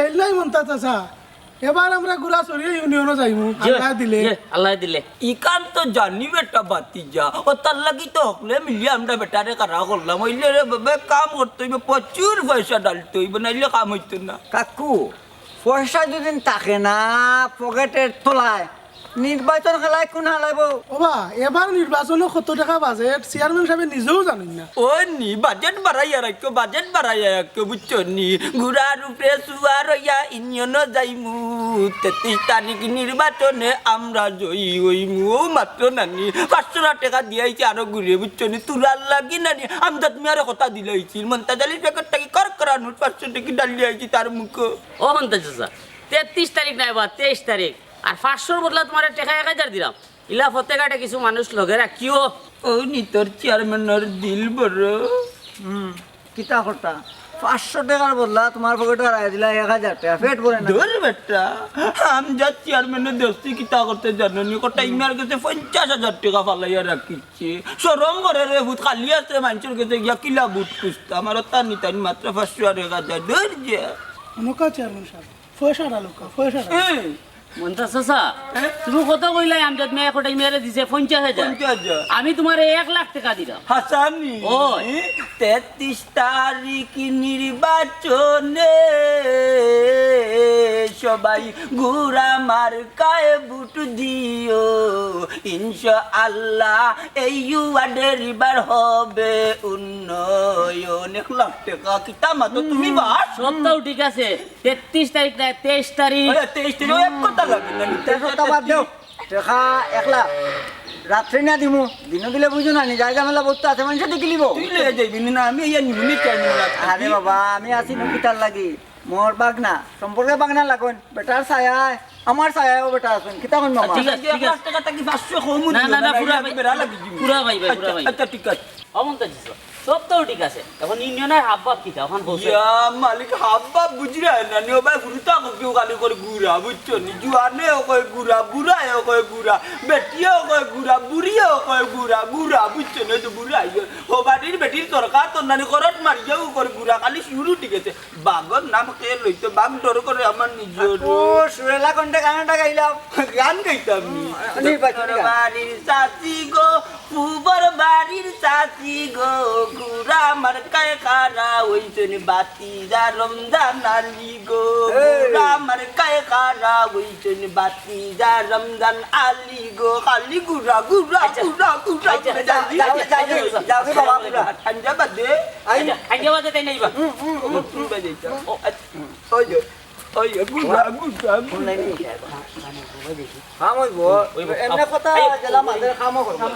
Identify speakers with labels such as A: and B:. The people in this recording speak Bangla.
A: যাইল নাই মনতা চাচা এবার আমরা গুড়া চড়িয়ে ইউনিয়নও যাইমু
B: আল্লাহ দিলে ইকান তো জানি বেটা বাতি যা ও তার লাগি তো হকলে মিলিয়ে আমরা বেটারে কারা করলাম হইলে রে বাবা কাম করতে হইবে প্রচুর পয়সা ডালতে হইবে নাইলে কাম হইতো না
C: কাকু পয়সা যদি থাকে না পকেটের তোলায় নির্বাচন খেলায় কোন হালাইব
A: ওবা এবার নির্বাচনও কত টাকা বাজেট চেয়ারম্যান সাহেব নিজেও জানেন না
B: ও নি বাজেট বাড়াইয়া রাখো বাজেট বাড়াইয়া রাখো বুঝছো নি ঘুরার উপরে সুয়ার হইয়া ইউনিয়নও যাইমু 33 তারিখ নির্বাচনে আমরা জয়ী হইমু ও মাত্র নানি 500 টাকা দিয়েছি আরো ঘুরে বুঝছো নি তুলার লাগি নানি আমদাদ মিয়ার কথা দিলাইছিল মন্তাজালি প্যাকেট টাকি কর করানো 500 টাকি ডালিয়ে আইছি তার মুখ
D: ও মন্তাজ চাচা 33 তারিখ নাই বা 23 তারিখ আর 500 বদলা তোমার টাকা 1000 দিলাম ইলা ফতেঘাটে কিছু মানুষ লগে রাখিও
B: ও নি তোর চেয়ারম্যানের দিল বড়
C: কিতা করতা 500 টাকার বদলা তোমার পকেটে রায় দিলা 1000 টাকা পেট ভরে না
B: দূর বেটা আমি যা চেয়ারম্যানের দোস্তি কিতা করতে জানো নি কটা ইমার কাছে 50,000 টাকা ফালাইয়া রাখিছে শরম করে রে ভূত খালি আছে মানুষের কাছে গিয়া কিলা ভূত খুঁজতা আমার তার নিতানি মাত্র 500 আর 1000 দূর যা
A: অনুকা চেয়ারম্যান সাহেব পয়সা ডালুকা পয়সা
D: মন্তাজ চাচা তুমি কত কইলাই আমজাদ মিয়া কোটাই মেরে দিছে 50,000 আমি তোমার 1 লাখ টাকা দিলাম
B: হাসানি
D: ওই
B: 33 তারিখ নির্বাচনে সবাই গুড়া মার্কায় বুট দিও ইনশাআল্লাহ এই ওয়ার্ডের এবার হবে উন্নয়ন 1 লাখ টাকা কিতা মাতো তুমি বাস
D: সবটাও ঠিক আছে 33 তারিখ না 23 তারিখ
B: 23 তারিখ এক কথা লাগে না
C: টাকা বাদ দাও টাকা 1 লাখ রাত্রে না দিমু দিন দিলে বুঝো না নি জায়গা মেলা বসতে আছে মানুষ দেখি লিব
B: তুই লয়ে যাইবি না আমি ইয়া নিউনি কেন
C: আরে বাবা আমি আছি নকিটার লাগি মোর বাগনা সম্পর্কে বাগনা লাগুন বেটার ছায়া আমার ছায়াও বেটা আছেন কিতা কোন মামা
D: ঠিক আছে, ঠিক আছে।
B: 5 টাকা তাকি 500 কম
D: না না না পুরা ভাই
B: বেরা লাগি
D: পুরা ভাই পুরা ভাই
B: আচ্ছা ঠিক আছে
D: ও মন্তাজ চাচা সবটাও ঠিক আছে এখন ইউনিয়নের হাবভাব কিতা এখন বসে
B: ইয়া মালিক হাব্বা বুঝরা না নিও ভাই ফুরুতা কেউ গালি করে গুড়া বুঝছো নি জুয়ানে কয় গুড়া বুড়ায় কয় গুড়া বেটিও কয় গুড়া বুড়িও কয় গুড়া গুড়া বুঝছো না তো বুড়া ও বাড়ির বেটির তরকার তো নানি করত মারিয়াও করে গুড়া খালি শুরু ঠিক আছে বাগর নাম কে লইতো বাগ ডর করে আমার নিজের
C: ও সুরেলা কোনটা গানটা গাইলাম
B: গান গাইতাম নি
C: নির্বাচনী গান।
B: বাড়ির চাচি গো পুবর বাড়ির চাচি গো গুড়া মার্কায় খারা ওইছেন বাতি যা রমজান আলী গো গুড়া মার্কায় খারা ওইছেন বাতি যা রমজান আলী গো খালি গুড়া গুড়া গুড়া গুড়া
C: যাও বাবা পুরা
B: ঠান্ডা বাদে
D: আগে বাজে তাই নাইবা
B: তুমি বাজাইতা ওই ওই গুড়া গুড়া
C: খাম হইব এমনি কথা জেলা মাঝে খামো করবো